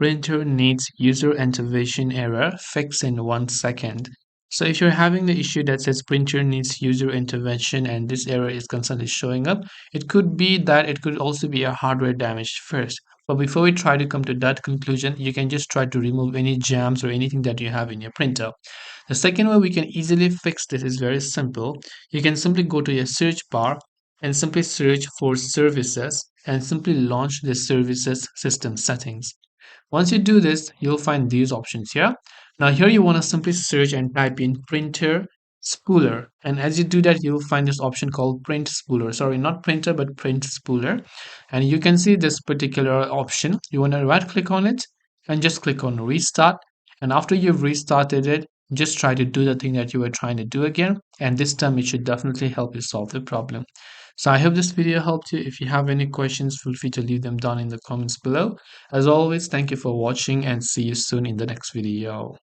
printer needs user intervention error, fix in 1 second. So if you're having the issue that says printer needs user intervention and this error is constantly showing up, it could be that it could also be a hardware damage first. But before we try to come to that conclusion, you can just try to remove any jams or anything that you have in your printer. The second way we can easily fix this is very simple. You can simply go to your search bar and simply search for services and simply launch the services system settings. Once you do this, you'll find these options here. Now here you want to simply search and type in printer spooler. And as you do that, you'll find this option called print spooler. Sorry, not printer, but print spooler. And you can see this particular option. You want to right click on it and just click on restart. And after you've restarted it, just try to do the thing that you were trying to do again. And this time it should definitely help you solve the problem. So I hope this video helped you. If you have any questions, feel free to leave them down in the comments below. As always, thank you for watching and see you soon in the next video.